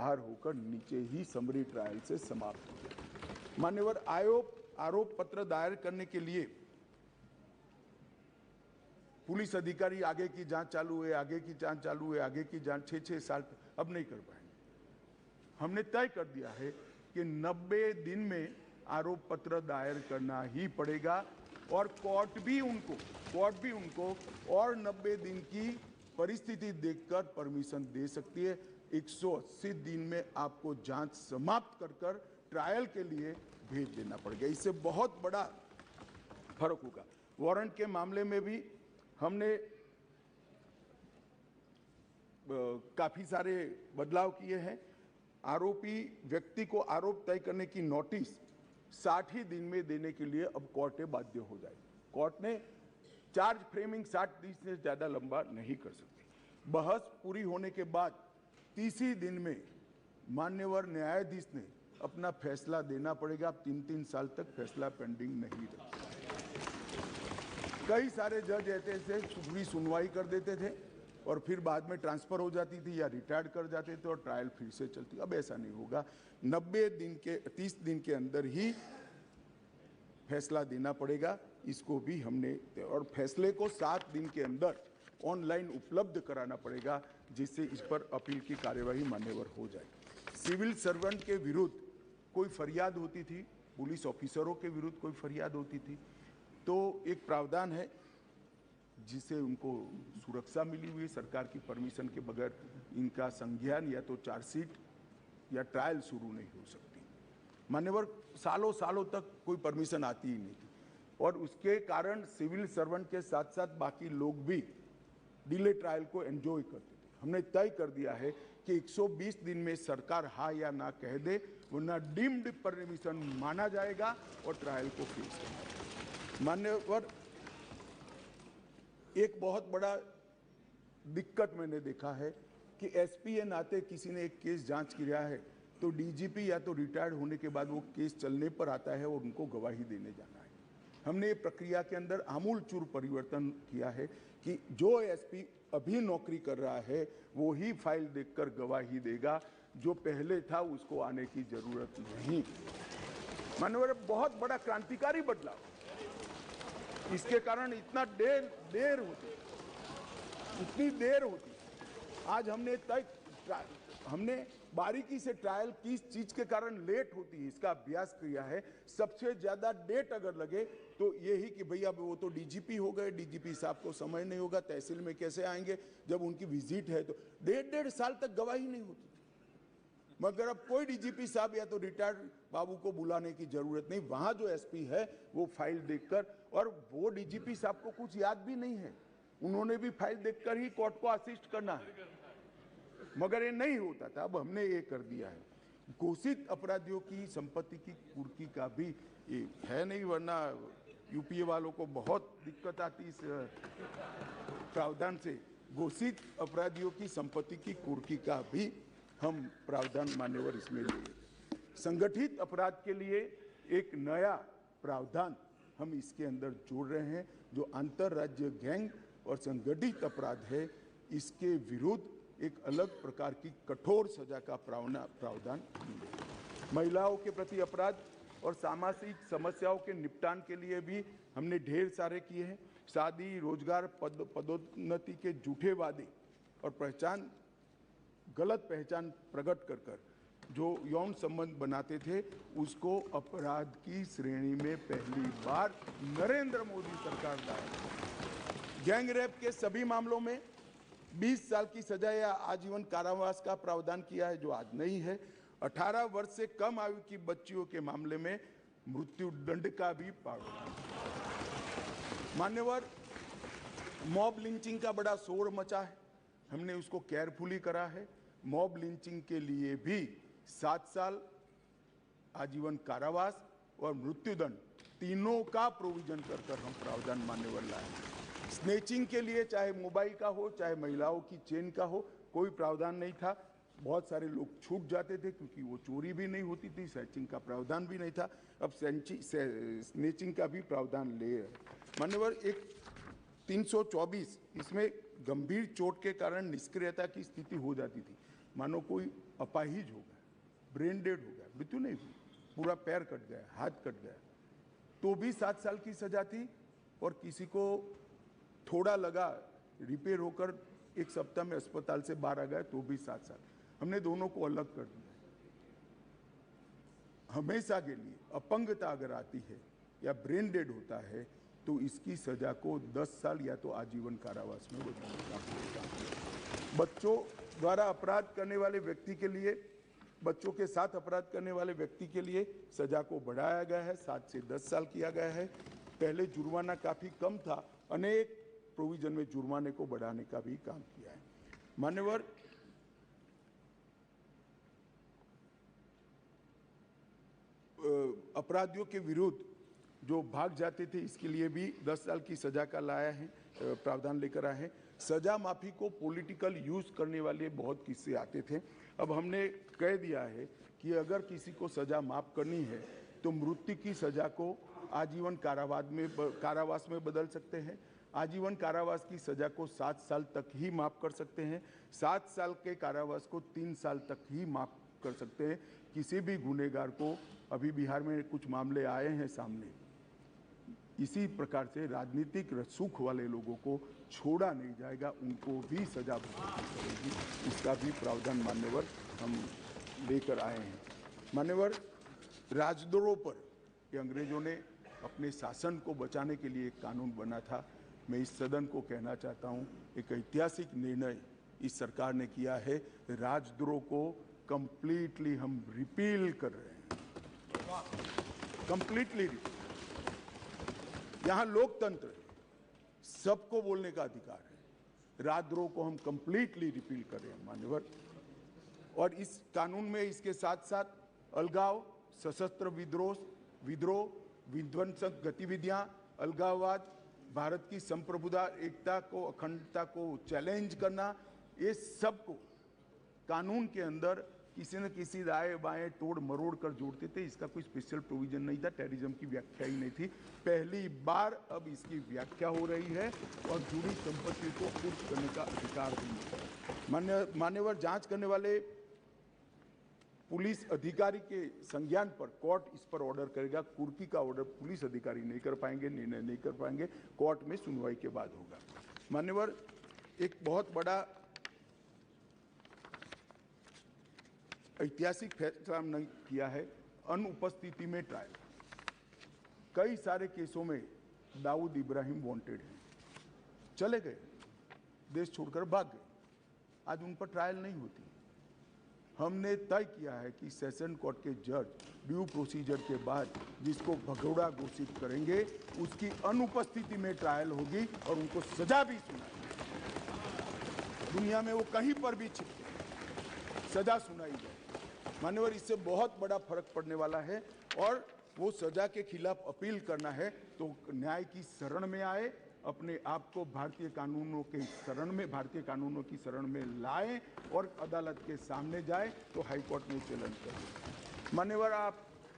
बाहर होकर नीचे ही समरी ट्रायल से समाप्त हो गया। मान्यवर, आरोप पत्र दायर करने के लिए पुलिस अधिकारी आगे की जांच चालू है, आगे की जांच चालू है, आगे की जांच 6-6 साल अब नहीं कर पाएंगे। हमने तय कर दिया है कि 90 दिन में आरोप पत्र दायर करना ही पड़ेगा और कोर्ट भी उनको और 90 दिन की परिस्थिति देखकर परमिशन दे सकती है। 180 दिन में आपको जांच समाप्त कर ट्रायल के लिए भेज देना पड़ेगा। इससे बहुत बड़ा फर्क होगा। वारंट के मामले में भी हमने काफी सारे बदलाव किए हैं। आरोपी व्यक्ति को आरोप तय करने की नोटिस 60 ही दिन में देने के लिए अब कोर्टें बाध्य हो जाएगी। कोर्ट ने चार्ज फ्रेमिंग 60 दिन से ज्यादा लंबा नहीं कर सकती। बहस पूरी होने के बाद 30 ही दिन में मान्यवर न्यायाधीश ने अपना फैसला देना पड़ेगा। 3-3 साल तक फैसला पेंडिंग नहीं रखा। कई सारे जज ऐसे पूरी सुनवाई कर देते थे और फिर बाद में ट्रांसफर हो जाती थी या रिटायर्ड कर जाते थे और ट्रायल फिर से चलती। अब ऐसा नहीं होगा। 30 दिन के अंदर ही फैसला देना पड़ेगा। इसको भी हमने, और फैसले को 7 दिन के अंदर ऑनलाइन उपलब्ध कराना पड़ेगा, जिससे इस पर अपील की कार्यवाही मान्यवर हो जाए। सिविल सर्वेंट के विरुद्ध कोई फरियाद होती थी, पुलिस ऑफिसरों के विरुद्ध कोई फरियाद होती थी, तो एक प्रावधान है जिससे उनको सुरक्षा मिली हुई, सरकार की परमिशन के बगैर इनका संज्ञान या तो चार्जशीट या ट्रायल शुरू नहीं हो सकती। मान्यवर, सालों तक कोई परमिशन आती ही नहीं थी और उसके कारण सिविल सर्वेंट के साथ साथ बाकी लोग भी डिले ट्रायल को एंजॉय करते थे। हमने तय कर दिया है कि 120 दिन में सरकार हाँ या ना कह दे, वरना डीम्ड परमिशन माना जाएगा और ट्रायल को फेस करना। मान्यवर, एक बहुत बड़ा दिक्कत मैंने देखा है कि एसपी के नाते किसी ने एक केस जांच किया है तो डीजीपी या तो रिटायर्ड होने के बाद वो केस चलने पर आता है और उनको गवाही देने जाना है। हमने ये प्रक्रिया के अंदर आमूल चूर परिवर्तन किया है कि जो एसपी अभी नौकरी कर रहा है वो ही फाइल देखकर गवाही देगा, जो पहले था उसको आने की जरूरत नहीं। माननीय, बहुत बड़ा क्रांतिकारी बदलाव। इसके कारण इतना देर होती, इतनी देर होती। आज हमने बारीकी से ट्रायल किस चीज के कारण लेट होती है इसका अभ्यास किया है। सबसे ज्यादा डेट अगर लगे तो यही कि भैया वो तो डीजीपी हो गए, डीजीपी साहब को समय नहीं होगा, तहसील में कैसे आएंगे, जब उनकी विजिट है तो 1.5 साल तक गवाही नहीं होती। मगर अब कोई डीजीपी साहब या तो रिटायर्ड बाबू को बुलाने की जरूरत नहीं, वहां जो एसपी है वो फाइल देखकर, और वो डीजीपी साहब को कुछ याद भी नहीं है, उन्होंने भी फाइल देखकर ही कोर्ट को असिस्ट करना है, मगर ये नहीं होता था। अब हमने ये कर दिया है। घोषित अपराधियों की संपत्ति की कुर्की का भी ये है नहीं, वरना यूपीए वालों को बहुत दिक्कत आती इस प्रावधान से। घोषित अपराधियों की संपत्ति की कुर्की का भी हम प्रावधान मान्यवर इसमें लिए। संगठित अपराध के लिए एक नया प्रावधान हम इसके अंदर जोड़ रहे हैं, जो अंतरराज्य गैंग और संगठित अपराध है, इसके विरुद्ध एक अलग प्रकार की कठोर सजा का प्रावधान। महिलाओं के प्रति अपराध और सामाजिक समस्याओं के निपटान के लिए भी हमने ढेर सारे किए हैं। शादी, रोजगार, पदोन्नति के झूठे वादे और गलत पहचान प्रकट कर जो यौन संबंध बनाते थे, उसको अपराध की श्रेणी में पहली बार नरेंद्र मोदी सरकार लाए। गैंग रेप के सभी मामलों में 20 साल की सजा या आजीवन कारावास का प्रावधान किया है, जो आज नहीं है। 18 वर्ष से कम आयु की बच्चियों के मामले में मृत्यु दंड का भी प्रावधान। मान्यवर, मॉब लिंचिंग का बड़ा शोर मचा है, हमने उसको केयरफुली करा है। मॉब लिंचिंग के लिए भी 7 साल, आजीवन कारावास और मृत्युदंड तीनों का प्रोविजन कर हम प्रावधान मान्यवर लाए। स्नेचिंग के लिए चाहे मोबाइल का हो चाहे महिलाओं की चेन का हो, कोई प्रावधान नहीं था। बहुत सारे लोग छूट जाते थे क्योंकि वो चोरी भी नहीं होती थी, स्नेचिंग का प्रावधान भी नहीं था। अब स्नेचिंग का भी प्रावधान ले मान्यवर। एक 324, इसमें गंभीर चोट के कारण निष्क्रियता की स्थिति हो जाती थी। मानो कोई अपाहिज हो गया, ब्रेन डेड हो गया, मृत्यु नहीं हुई, पूरा पैर कट गया, हाथ कट गया, तो भी 7 साल की सजा थी। और किसी को थोड़ा लगा, रिपेयर होकर 1 सप्ताह में अस्पताल से बाहर आ गया, तो भी 7 साल। हमने दोनों को अलग कर दिया। हमेशा के लिए अपंगता अगर आती है या ब्रेन डेड होता है तो इसकी सजा को 10 साल या तो आजीवन कारावास में बदलने का होगा। बच्चों द्वारा अपराध करने वाले व्यक्ति के लिए, बच्चों के साथ अपराध करने वाले व्यक्ति के लिए सजा को बढ़ाया गया है, 7 से 10 साल किया गया है। पहले जुर्माना काफी कम था, अनेक प्रोविजन में जुर्माने को बढ़ाने का भी काम किया है। मान्यवर, अपराधियों के विरुद्ध जो भाग जाते थे इसके लिए भी 10 साल की सजा का लाया है, प्रावधान लेकर आए हैं। सजा माफी को पॉलिटिकल यूज करने वाले बहुत किस्से आते थे। अब हमने कह दिया है कि अगर किसी को सजा माफ करनी है तो मृत्यु की सजा को आजीवन कारावास में बदल सकते हैं। आजीवन कारावास की सजा को 7 साल तक ही माफ कर सकते हैं। 7 साल के कारावास को 3 साल तक ही माफ कर सकते हैं। किसी भी गुनहगार को, अभी बिहार में कुछ मामले आए हैं सामने, इसी प्रकार से राजनीतिक रसूख वाले लोगों को छोड़ा नहीं जाएगा, उनको भी सजा भुगतनी पड़ेगी। इसका भी प्रावधान मान्यवर हम लेकर आए हैं। मान्यवर, राजद्रोह पर ये अंग्रेजों ने अपने शासन को बचाने के लिए एक कानून बना था। मैं इस सदन को कहना चाहता हूँ, एक ऐतिहासिक निर्णय इस सरकार ने किया है। राजद्रोह को कंप्लीटली हम रिपील कर रहे हैं, कंप्लीटली। यहाँ लोकतंत्र है, सबको बोलने का अधिकार है। राजद्रोह को हम कंप्लीटली रिपील कर रहे हैं मान्यवर। और इस कानून में इसके साथ साथ अलगाव, सशस्त्र विद्रोह, विध्वंसक गतिविधियां, अलगाववाद, भारत की संप्रभुता, एकता को, अखंडता को चैलेंज करना, ये सब को कानून के अंदर किसी न किसी दाएं बाएं तोड़ मरोड़ कर जोड़ते थे। इसका कोई स्पेशल प्रोविजन नहीं था, टेररिज्म की व्याख्या ही नहीं थी। पहली बार अब इसकी व्याख्या हो रही है और जुड़ी संपत्ति को कुर्क करने का अधिकार भी। मान्यवर, जांच करने वाले पुलिस अधिकारी के संज्ञान पर कोर्ट इस पर ऑर्डर करेगा। कुर्की का ऑर्डर पुलिस अधिकारी नहीं कर पाएंगे, निर्णय नहीं कर पाएंगे, कोर्ट में सुनवाई के बाद होगा। मान्यवर, एक बहुत बड़ा ऐतिहासिक फैसला हमने किया है, अनुपस्थिति में ट्रायल। कई सारे केसों में दाऊद इब्राहिम वांटेड हैं, चले गए, देश छोड़कर भाग गए, आज उन पर ट्रायल नहीं होती। हमने तय किया है कि सेशन कोर्ट के जज ड्यू प्रोसीजर के बाद जिसको भगोड़ा घोषित करेंगे उसकी अनुपस्थिति में ट्रायल होगी और उनको सजा भी सुनाई। दुनिया में वो कहीं पर भी छिपके सजा सुनाई जाए। मान्यवर, इससे बहुत बड़ा फर्क पड़ने वाला है। और वो सजा के खिलाफ अपील करना है तो न्याय की शरण में आए, अपने आप को भारतीय कानूनों के शरण में, भारतीय कानूनों की शरण में लाएं और अदालत के सामने जाए तो हाईकोर्ट में चैलेंज करें। मान्यवर,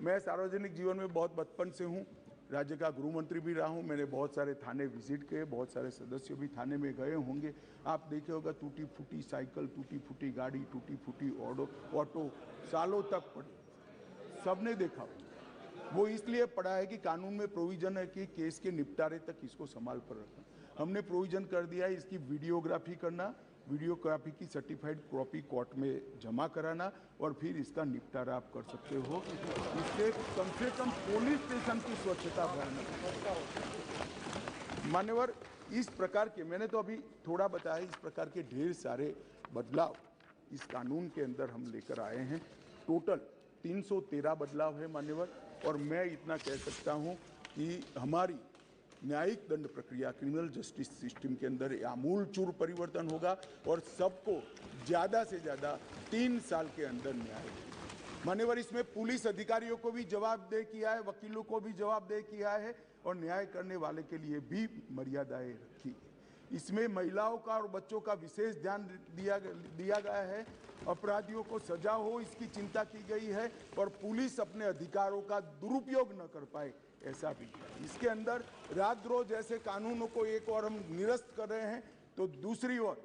मैं सार्वजनिक जीवन में बहुत बचपन से हूँ, राज्य का गृह मंत्री भी रहा हूँ। मैंने बहुत सारे थाने विजिट किए, बहुत सारे सदस्य भी थाने में गए होंगे। आप देखे होगा टूटी फूटी साइकिल, टूटी फूटी गाड़ी, टूटी फूटी ऑटो सालों तक पड़ी, सबने देखा। वो इसलिए पड़ा है कि कानून में प्रोविजन है कि केस के निपटारे तक इसको संभाल पर रखना। हमने प्रोविजन कर दिया है इसकी वीडियोग्राफी करना, वीडियोग्राफी की सर्टिफाइड कॉपी कोर्ट में जमा कराना और फिर इसका निपटारा आप कर सकते हो। इससे कम से कम पुलिस स्टेशन की स्वच्छता बढ़ाना। मान्यवर, इस प्रकार के, मैंने तो अभी थोड़ा बताया, इस प्रकार के ढेर सारे बदलाव इस कानून के अंदर हम लेकर आए हैं। टोटल 313 बदलाव है मान्यवर। और मैं इतना कह सकता हूं कि हमारी न्यायिक दंड प्रक्रिया, क्रिमिनल जस्टिस सिस्टम के अंदर आमूलचूल परिवर्तन होगा और सबको ज़्यादा से ज़्यादा 3 साल के अंदर न्याय होगा। मान्यवर, इसमें पुलिस अधिकारियों को भी जवाबदेह किया है, वकीलों को भी जवाबदेह किया है और न्याय करने वाले के लिए भी मर्यादाएं रखी। इसमें महिलाओं का और बच्चों का विशेष ध्यान दिया गया है। अपराधियों को सजा हो इसकी चिंता की गई है और पुलिस अपने अधिकारों का दुरुपयोग न कर पाए, ऐसा भी। इसके अंदर राजद्रोह जैसे कानूनों को एक और हम निरस्त कर रहे हैं तो दूसरी ओर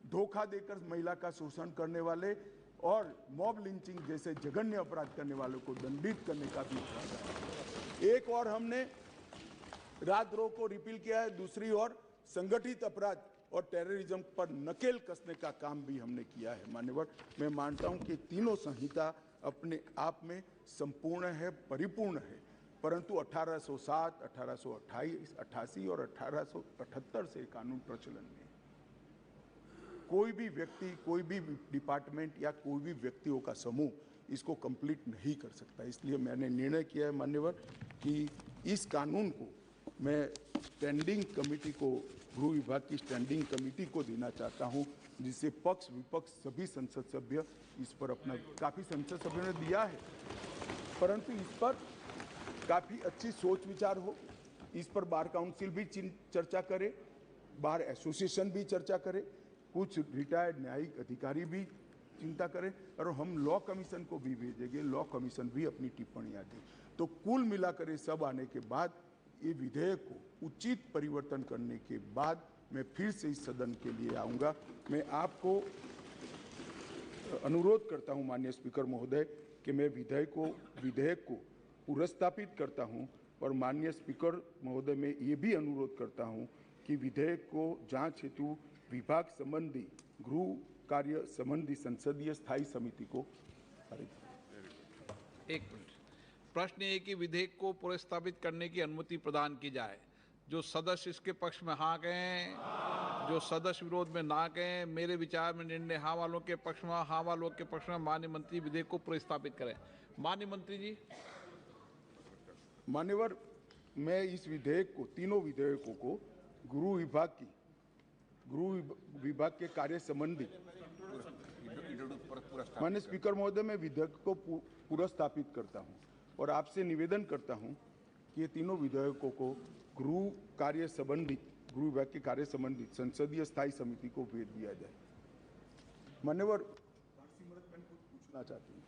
धोखा देकर महिला का शोषण करने वाले और मॉब लिंचिंग जैसे जघन्य अपराध करने वालों को दंडित करने का भी प्रावधान है। एक और हमने राजद्रोह को रिपील किया है, दूसरी ओर संगठित अपराध और टेररिज्म पर नकेल कसने का काम भी हमने किया है। मान्यवर, मैं मानता हूं कि तीनों संहिता अपने आप में संपूर्ण है, परिपूर्ण है, परंतु 1807, 1828, 88 और 1878 से कानून प्रचलन में कोई भी व्यक्ति, कोई भी डिपार्टमेंट या कोई भी व्यक्तियों का समूह इसको कंप्लीट नहीं कर सकता। इसलिए मैंने निर्णय किया है मान्यवर कि इस कानून को मैं स्टैंडिंग कमेटी को, गृह विभाग की स्टैंडिंग कमेटी को देना चाहता हूं, जिससे पक्ष विपक्ष सभी संसद सभ्य इस पर अपना, काफ़ी संसद सभ्यों ने दिया है, परंतु इस पर काफ़ी अच्छी सोच विचार हो, इस पर बार काउंसिल भी चर्चा करे, बार एसोसिएशन भी चर्चा करे, कुछ रिटायर्ड न्यायिक अधिकारी भी चिंता करें और हम लॉ कमीशन को भी भेजेंगे, लॉ कमीशन भी अपनी टिप्पणियां दे। तो कुल मिलाकर ये सब आने के बाद ये विधेयक को उचित परिवर्तन करने के बाद मैं फिर से इस सदन के लिए आऊँगा। मैं आपको अनुरोध करता हूँ माननीय स्पीकर महोदय कि मैं विधेयक को पुनर्स्थापित करता हूँ और माननीय स्पीकर महोदय मैं ये भी अनुरोध करता हूँ कि विधेयक को जांच हेतु विभाग संबंधी गृह कार्य संबंधी संसदीय स्थायी समिति को एक मिनट। प्रश्न ये कि विधेयक को पुनर्स्थापित करने की अनुमति प्रदान की जाए। जो सदस्य इसके पक्ष में हाँ कहें, जो सदस्य विरोध में ना कहें। मेरे विचार में निर्णय हाँ वालों के पक्ष में, हाँ वालों के पक्ष में माननीय मंत्री विधेयक को पुनर्स्थापित करें। माननीय मंत्री जी। मान्यवर, मैं इस विधेयक को, तीनों विधेयकों को गृह विभाग के कार्य संबंधी, माननीय स्पीकर महोदय मैं विधेयक को पुनर्स्थापित करता हूं और आपसे निवेदन करता हूं कि ये तीनों विधेयकों को गृह कार्य संबंधी, गृह विभाग के कार्य संबंधी संसदीय स्थायी समिति को भेज दिया जाए। मान्यवर, मैं कुछ पूछना चाहती हूँ।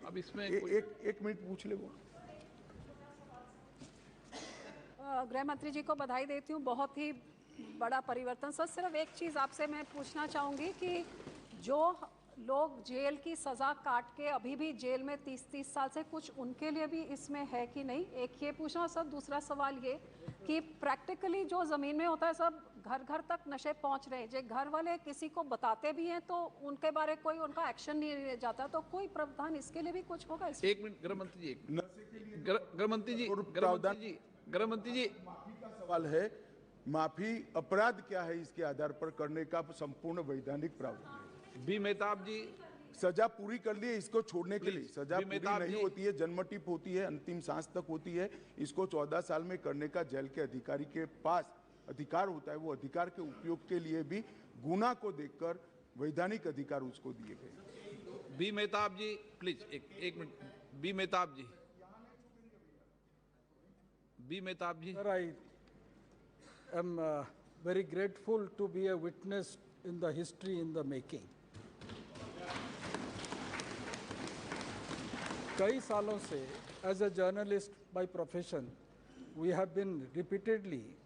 अब इसमें एक मिनट पूछ ले वो। गृह मंत्री जी को बधाई देती हूँ, बहुत ही बड़ा परिवर्तन। सर सिर्फ एक चीज़ आपसे मैं पूछना चाहूँगी कि जो लोग जेल की सज़ा काट के अभी भी जेल में 30-30 साल से, कुछ उनके लिए भी इसमें है कि नहीं, एक ये पूछना। सर दूसरा सवाल ये कि प्रैक्टिकली जो ज़मीन में होता है सब घर घर तक नशे पहुंच रहे हैं, जो घर वाले किसी को बताते भी हैं तो उनके बारे कोई उनका एक्शन नहीं लिया जाता, तो कोई प्रावधान इसके लिए भी कुछ होगा? एक मिनट गृह मंत्री जी, गृह मंत्री जी, गृह मंत्री जी, माफी का सवाल है। माफी अपराध क्या है इसके आधार पर करने का संपूर्ण वैधानिक प्रावधान है। बी मेहताब जी, सजा पूरी कर ली है, इसको छोड़ने के लिए सजा पूरी नहीं जी। होती है, जन्म टिप होती है, अंतिम सांस तक होती है। इसको 14 साल में करने का जेल के अधिकारी के पास अधिकार होता है। वो अधिकार के उपयोग के लिए भी गुना को देखकर वैधानिक अधिकार उसको दिए गए। बी मेहताब जी प्लीज, एक मिनट। B Mehtab ji, B Mehtab ji. Sir, I am very grateful to be a witness in the history in the making. कई सालों से as a journalist by profession, we have been repeatedly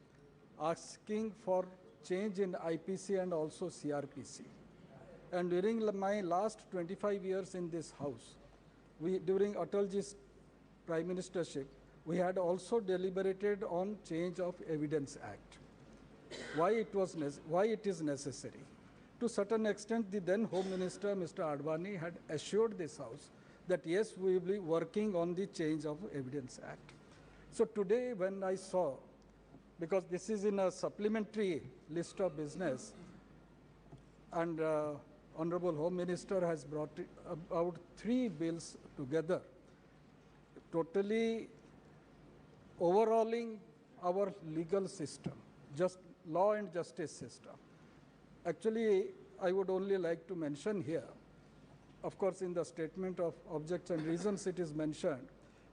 asking for change in IPC and also CRPC. And during my last 25 years in this house, during Atalji's prime ministership, we had also deliberated on change of Evidence Act. Why it is necessary? To certain extent, the then Home Minister, Mr. Advani, had assured this House that yes, we will be working on the change of Evidence Act. So today, when I saw, because this is in a supplementary list of business, and Honorable Home Minister has brought about 3 bills together, totally overhauling our legal system, just law and justice system. Actually, I would only like to mention here, of course, in the statement of objects and reasons it is mentioned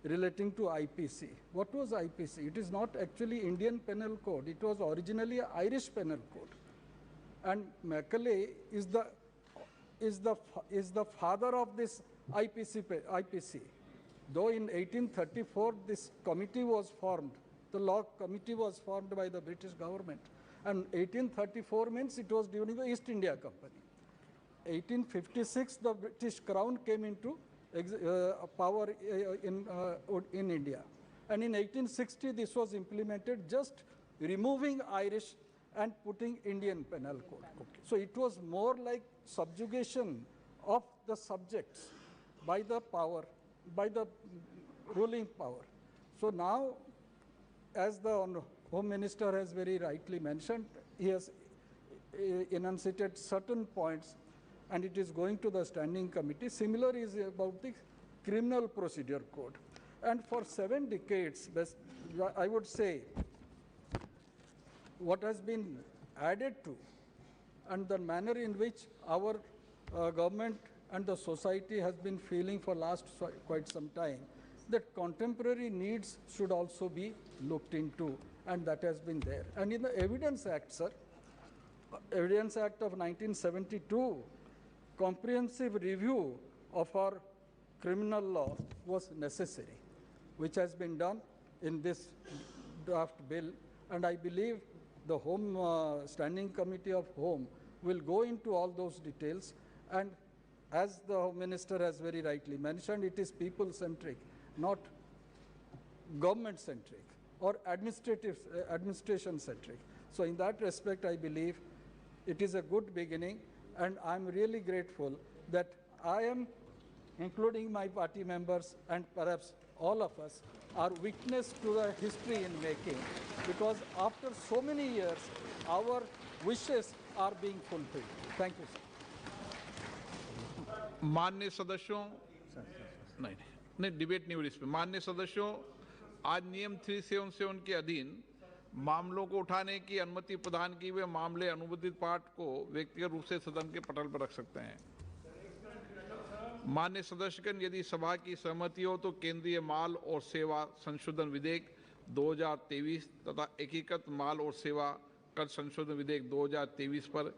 relating to IPC. What was IPC? It is not actually Indian Penal Code. It was originally an Irish Penal Code. And Macaulay is the father of this IPC. Though in 1834 this committee was formed, the law committee was formed by the British government, and 1834 means it was during the East India Company. 1856 the British Crown came into power in India. And in 1860 this was implemented, just removing Irish and putting Indian Penal Code. So it was more like subjugation of the subjects by the power, by the ruling power. So now, as the Home Minister has very rightly mentioned, he has enunciated certain points and it is going to the standing committee. Similar is about the Criminal Procedure Code. And for 7 decades, I would say, what has been added to and the manner in which our government and the society has been feeling for last quite some time, that contemporary needs should also be looked into, and that has been there. And in the Evidence Act, sir, Evidence Act of 1972, comprehensive review of our criminal law was necessary, which has been done in this draft bill, and I believe the Home Standing Committee of Home will go into all those details, and as the Home Minister has very rightly mentioned, it is people-centric, not government-centric or administration-centric. So in that respect, I believe it is a good beginning, and I'm really grateful that I am, including my party members and perhaps all of us, are witness to the history in making, because after so many years, our wishes are being fulfilled. Thank you, sir. माननीय सदस्यों, नहीं debate नहीं हुई इस पे। माननीय सदस्यों, आज नियम 377 के अधीन मामलों को उठाने की अनुमति प्रदान की हुए मामले अनुमोदित पाठ को व्यक्तिगत रूप से सदन के पटल पर रख सकते हैं। माननीय सदस्यगण, यदि सभा की सहमति हो तो केंद्रीय माल और सेवा संशोधन विधेयक 2023 तथा एकीकृत माल और सेवा कर संशोधन विधेयक 2023 पर